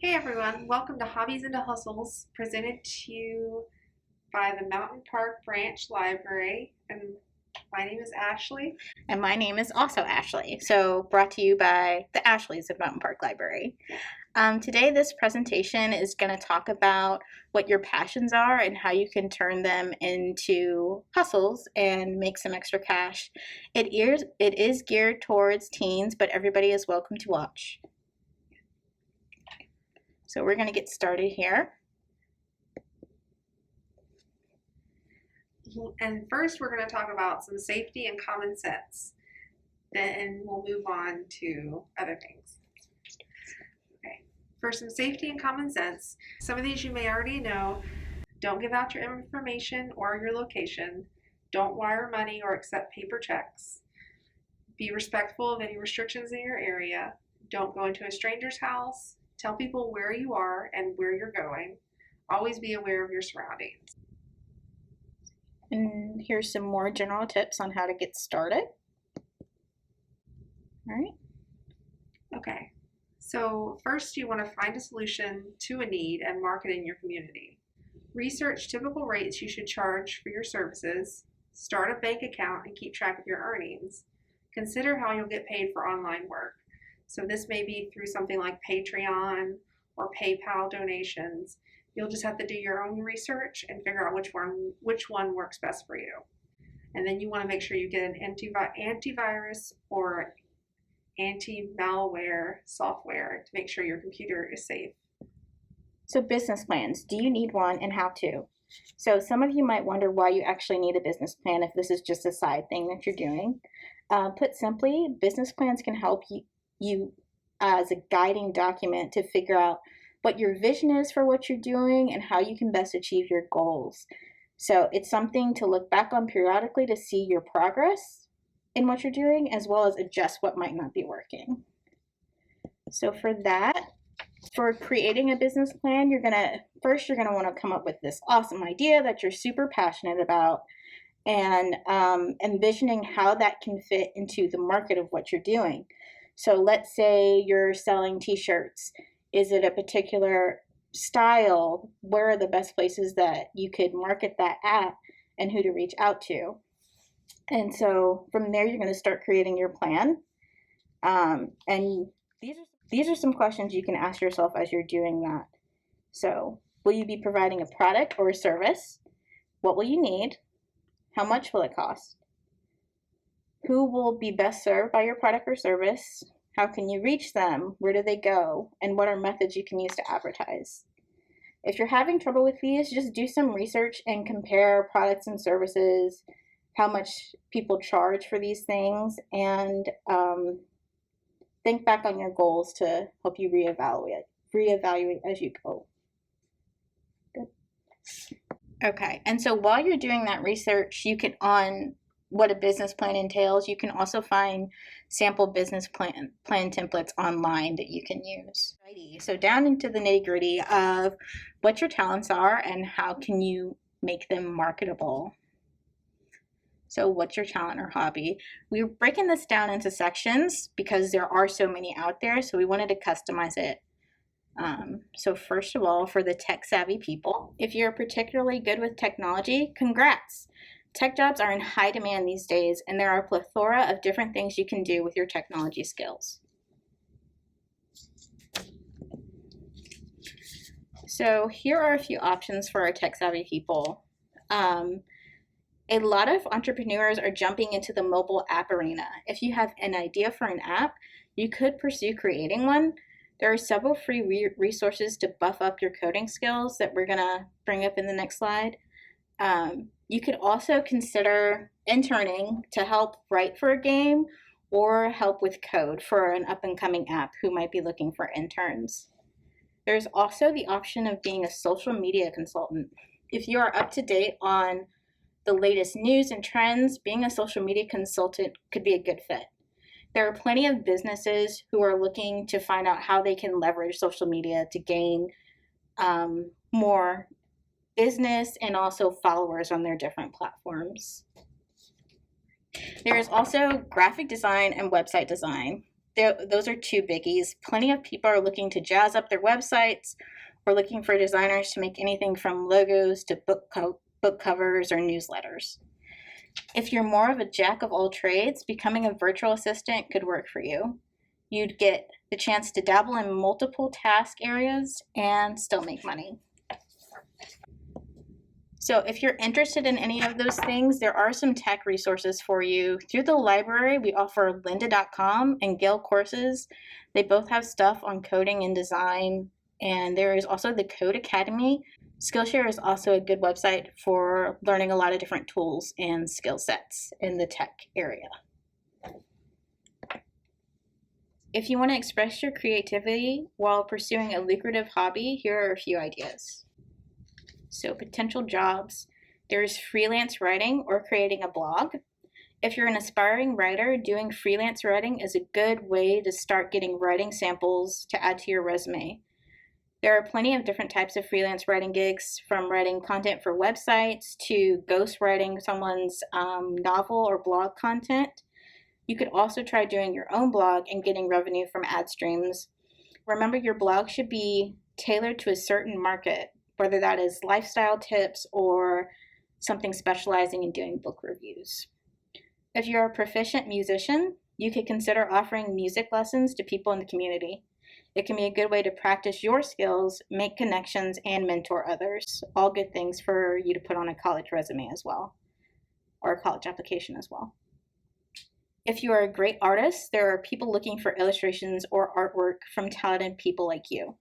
Hey everyone, welcome to Hobbies and Hustles, presented to you by the Mountain Park Branch Library. And my name is Ashley. And my name is also Ashley. So brought to you by the Ashleys of Mountain Park Library. Today, this presentation is going to talk about what your passions are and how you can turn them into hustles and make some extra cash. It is geared towards teens, but everybody is welcome to watch. So we're going to get started here. And first, we're going to talk about some safety and common sense. Then we'll move on to other things. Okay. For some safety and common sense, some of these you may already know. Don't give out your information or your location. Don't wire money or accept paper checks. Be respectful of any restrictions in your area. Don't go into a stranger's house. Tell people where you are and where you're going. Always be aware of your surroundings. And here's some more general tips on how to get started. All right. Okay, so first you want to find a solution to a need and market in your community. Research typical rates you should charge for your services. Start a bank account and keep track of your earnings. Consider how you'll get paid for online work. So this may be through something like Patreon or PayPal donations. You'll just have to do your own research and figure out which one works best for you. And then you want to make sure you get an antivirus or anti-malware software to make sure your computer is safe. So business plans, do you need one and how to? So some of you might wonder why you actually need a business plan if this is just a side thing that you're doing. Put simply, business plans can help you as a guiding document to figure out what your vision is for what you're doing and how you can best achieve your goals. So it's something to look back on periodically to see your progress in what you're doing, as well as adjust what might not be working. So for creating a business plan, you're gonna want to come up with this awesome idea that you're super passionate about and envisioning how that can fit into the market of what you're doing. So let's say you're selling t-shirts. Is it a particular style? Where are the best places that you could market that at and who to reach out to? And so from there, you're going to start creating your plan. And these are some questions you can ask yourself as you're doing that. So will you be providing a product or a service? What will you need? How much will it cost? Who will be best served by your product or service? How can you reach them? Where do they go? And what are methods you can use to advertise? If you're having trouble with these, just do some research and compare products and services, how much people charge for these things, and think back on your goals to help you reevaluate as you go. Good. Okay, and so while you're doing that research, on what a business plan entails, you can also find sample business plan templates online that you can use. So down into the nitty-gritty of what your talents are and how can you make them marketable. So what's your talent or hobby? We're breaking this down into sections because there are so many out there, so we wanted to customize it. So first of all, for the tech-savvy people, if you're particularly good with technology, congrats! Tech jobs are in high demand these days, and there are a plethora of different things you can do with your technology skills. So here are a few options for our tech-savvy people. A lot of entrepreneurs are jumping into the mobile app arena. If you have an idea for an app, you could pursue creating one. There are several free resources to buff up your coding skills that we're gonna bring up in the next slide. You could also consider interning to help write for a game or help with code for an up-and-coming app who might be looking for interns. There's also the option of being a social media consultant. If you are up to date on the latest news and trends, being a social media consultant could be a good fit. There are plenty of businesses who are looking to find out how they can leverage social media to gain more business and also followers on their different platforms. There is also graphic design and website design. those are two biggies. Plenty of people are looking to jazz up their websites or looking for designers to make anything from logos to book covers or newsletters. If you're more of a jack of all trades, becoming a virtual assistant could work for you. You'd get the chance to dabble in multiple task areas and still make money. So if you're interested in any of those things, there are some tech resources for you. Through the library, we offer lynda.com and Gale courses. They both have stuff on coding and design. And there is also the Code Academy. Skillshare is also a good website for learning a lot of different tools and skill sets in the tech area. If you want to express your creativity while pursuing a lucrative hobby, here are a few ideas. So potential jobs, there's freelance writing or creating a blog. If you're an aspiring writer, doing freelance writing is a good way to start getting writing samples to add to your resume. There are plenty of different types of freelance writing gigs, from writing content for websites to ghostwriting someone's novel or blog content. You could also try doing your own blog and getting revenue from ad streams. Remember, your blog should be tailored to a certain market, whether that is lifestyle tips or something specializing in doing book reviews. If you're a proficient musician, you could consider offering music lessons to people in the community. It can be a good way to practice your skills, make connections, and mentor others. All good things for you to put on a college resume as well, or a college application as well. If you are a great artist, there are people looking for illustrations or artwork from talented people like you.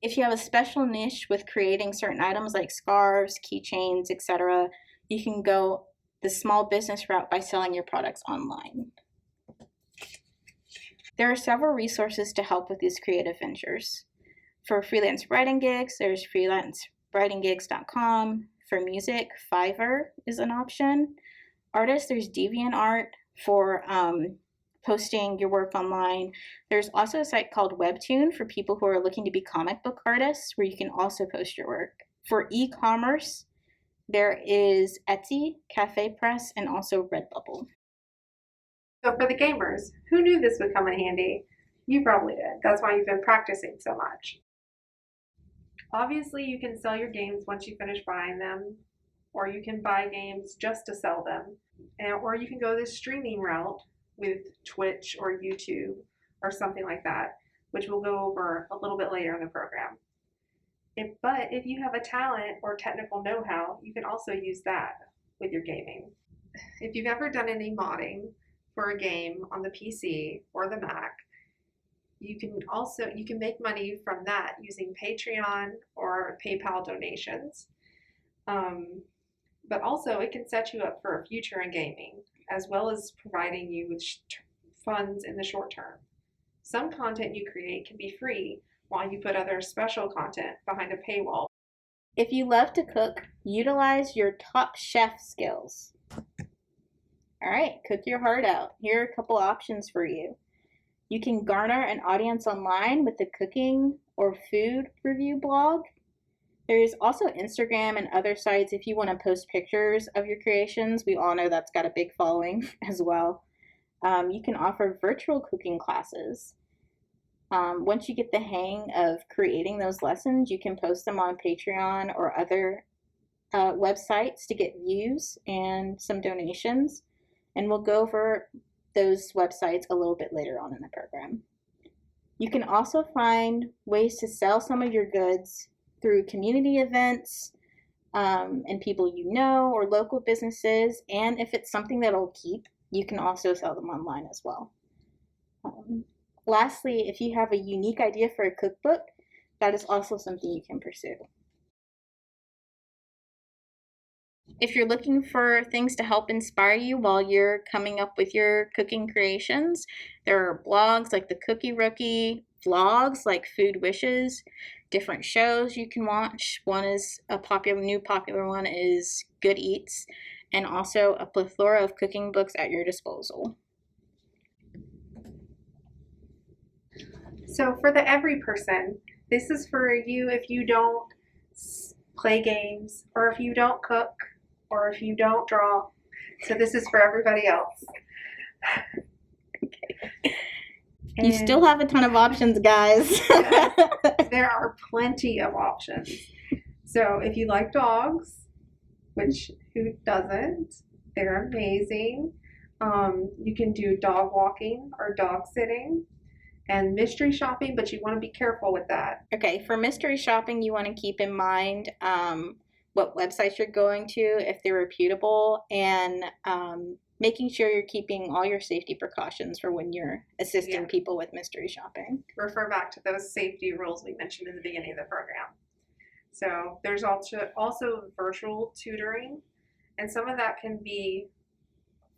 If you have a special niche with creating certain items like scarves, keychains, etc., you can go the small business route by selling your products online. There are several resources to help with these creative ventures. For freelance writing gigs, there's freelancewritinggigs.com. For music, FIVERR is an option. Artists, there's DeviantArt for posting your work online. There's also a site called Webtoon for people who are looking to be comic book artists, where you can also post your work. For e-commerce, there is Etsy, Cafe Press, and also Redbubble. So for the gamers, who knew this would come in handy? You probably did. That's why you've been practicing so much. Obviously, you can sell your games once you finish buying them, or you can buy games just to sell them, or you can go the streaming route with Twitch or YouTube or something like that, which we'll go over a little bit later in the program. But if you have a talent or technical know-how, you can also use that with your gaming. If you've ever done any modding for a game on the PC or the Mac, you can make money from that using Patreon or PayPal donations. But also it can set you up for a future in gaming, as well as providing you with funds in the short term. Some content you create can be free, while you put other special content behind a paywall. If you love to cook, utilize your top chef skills. All right, cook your heart out. Here are a couple options for you. You can garner an audience online with a cooking or food review blog. There's also Instagram and other sites if you want to post pictures of your creations. We all know that's got a big following as well. You can offer virtual cooking classes. Once you get the hang of creating those lessons, you can post them on Patreon or other websites to get views and some donations. And we'll go over those websites a little bit later on in the program. You can also find ways to sell some of your goods through community events and people you know, or local businesses. And if it's something that'll keep, you can also sell them online as well. Lastly, if you have a unique idea for a cookbook, that is also something you can pursue. If you're looking for things to help inspire you while you're coming up with your cooking creations, there are blogs like The Cookie Rookie, vlogs like Food Wishes, different shows you can watch. One is a new popular one is Good Eats, and also a plethora of cooking books at your disposal. So for the every person, this is for you if you don't play games, or if you don't cook, or if you don't draw. So this is for everybody else. You still have a ton of options, guys. Yes, there are plenty of options. So if you like dogs, which who doesn't? They're amazing. You can do dog walking or dog sitting and mystery shopping, but you want to be careful with that. Okay, for mystery shopping, you want to keep in mind what websites you're going to, if they're reputable, and making sure you're keeping all your safety precautions for when you're assisting people with mystery shopping. Refer back to those safety rules we mentioned in the beginning of the program. So there's also virtual tutoring, and some of that can be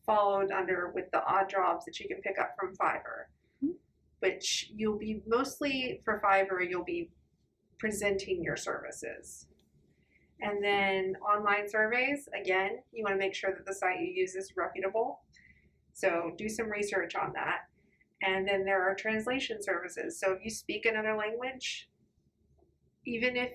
followed under with the odd jobs that you can pick up from FIVERR, which you'll be mostly for FIVERR, you'll be presenting your services. And then online surveys, again, you want to make sure that the site you use is reputable. So do some research on that. And then there are translation services. So if you speak another language, even if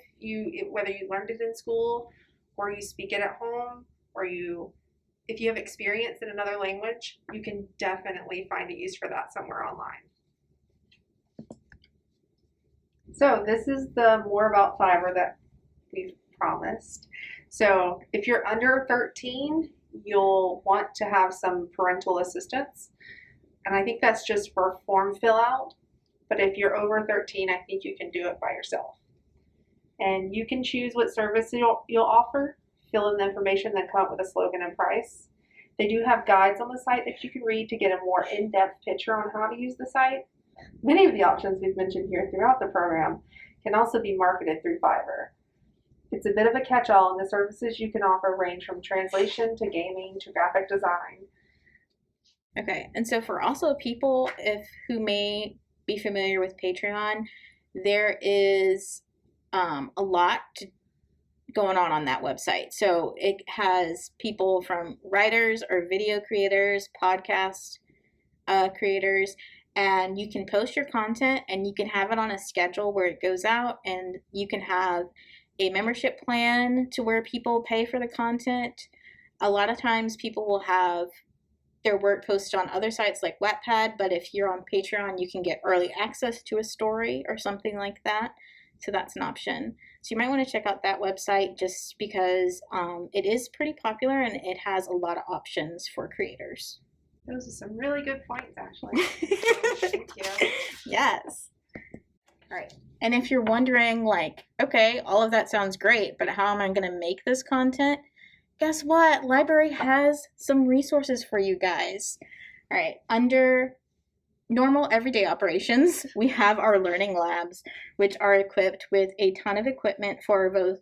whether you learned it in school or you speak it at home, or if you have experience in another language, you can definitely find a use for that somewhere online. So this is the more about FIVERR that we've promised. So if you're under 13, you'll want to have some parental assistance. And I think that's just for form fill out. But if you're over 13, I think you can do it by yourself. And you can choose what service you'll offer, fill in the information, then come up with a slogan and price. They do have guides on the site that you can read to get a more in-depth picture on how to use the site. Many of the options we've mentioned here throughout the program can also be marketed through FIVERR. It's a bit of a catch-all, and the services you can offer range from translation to gaming to graphic design. Okay, and so for also people who may be familiar with Patreon, there is a lot going on that website. So it has people from writers or video creators, podcast creators, and you can post your content and you can have it on a schedule where it goes out, and you can have a membership plan to where people pay for the content. A lot of times people will have their work posted on other sites like Wattpad, but if you're on Patreon, you can get early access to a story or something like that. So that's an option. So you might want to check out that website just because it is pretty popular and it has a lot of options for creators. Those are some really good points, actually. Thank you. Yes. All right. And if you're wondering, like, okay, all of that sounds great, but how am I going to make this content? Guess what? Library has some resources for you guys. All right. Under normal everyday operations, we have our learning labs, which are equipped with a ton of equipment for both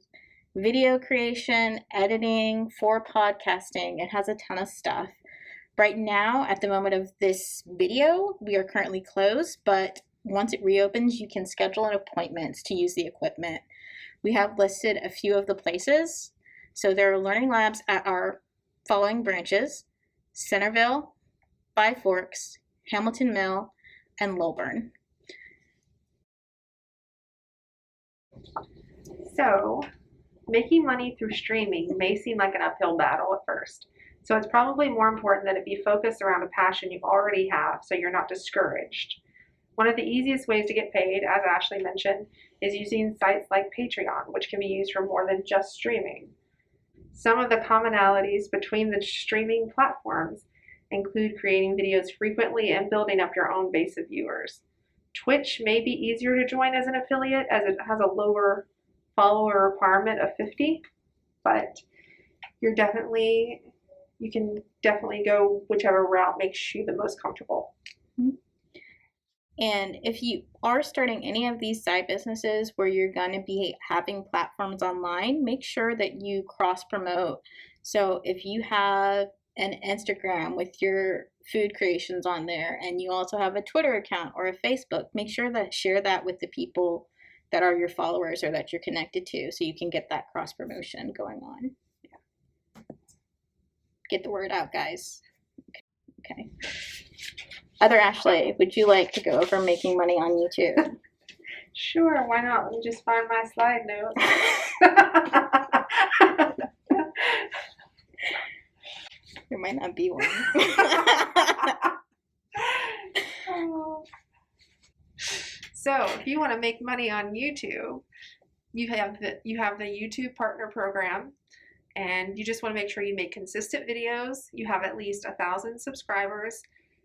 video creation, editing, for podcasting. It has a ton of stuff. Right now, at the moment of this video, we are currently closed, but once it reopens, you can schedule an appointment to use the equipment. We have listed a few of the places. So there are learning labs at our following branches: Centerville, Five Forks, Hamilton Mill, and Lilburn. So, making money through streaming may seem like an uphill battle at first. So it's probably more important that it be focused around a passion you already have so you're not discouraged. One of the easiest ways to get paid, as Ashley mentioned, is using sites like Patreon, which can be used for more than just streaming. Some of the commonalities between the streaming platforms include creating videos frequently and building up your own base of viewers. Twitch may be easier to join as an affiliate as it has a lower follower requirement of 50, but you can definitely go whichever route makes you the most comfortable. And if you are starting any of these side businesses where you're going to be having platforms online, make sure that you cross promote. So if you have an Instagram with your food creations on there, and you also have a Twitter account or a Facebook, make sure that share that with the people that are your followers or that you're connected to, so you can get that cross promotion going on. Yeah. Get the word out, guys. Okay. Other Ashley, would you like to go over making money on YouTube? Sure, why not? Let me just find my slide note. There might not be one. So if you want to make money on YouTube, you have the YouTube Partner Program, and you just want to make sure you make consistent videos. You have at least 1,000 subscribers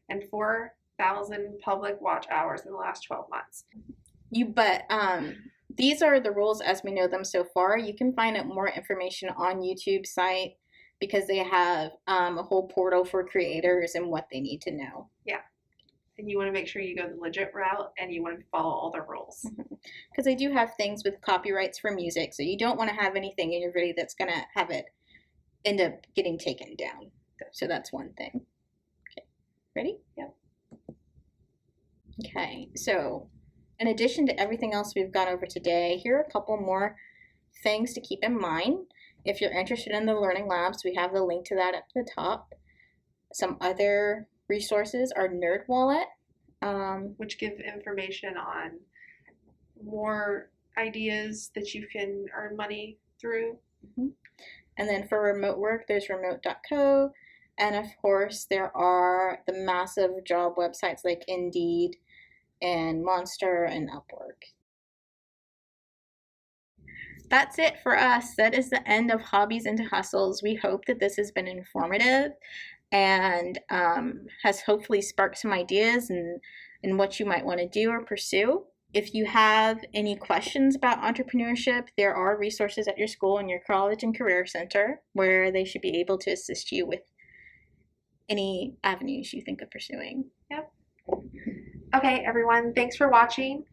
and 4,000 public watch hours in the last 12 months. These are the rules as we know them so far. You can find out more information on YouTube site because they have a whole portal for creators and what they need to know. Yeah. And you want to make sure you go the legit route and you want to follow all the rules. Because they do have things with copyrights for music, so you don't want to have anything in your video that's going to have it end up getting taken down. So that's one thing. Okay, ready? Yep. Okay, so in addition to everything else we've gone over today, here are a couple more things to keep in mind. If you're interested in the Learning Labs, we have the link to that at the top. Some other resources are NerdWallet, which give information on more ideas that you can earn money through. And then for remote work, there's remote.co. And of course, there are the massive job websites like Indeed and Monster and Upwork. That's it for us. That is the end of Hobbies into Hustles. We hope that this has been informative and has hopefully sparked some ideas and what you might want to do or pursue. If you have any questions about entrepreneurship, there are resources at your school and your college and career center where they should be able to assist you with any avenues you think of pursuing. Yep. Okay, everyone, thanks for watching.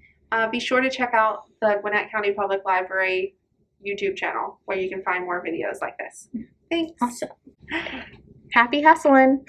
Be sure to check out the Gwinnett County Public Library YouTube channel where you can find more videos like this. Thanks. Awesome. Happy hustling.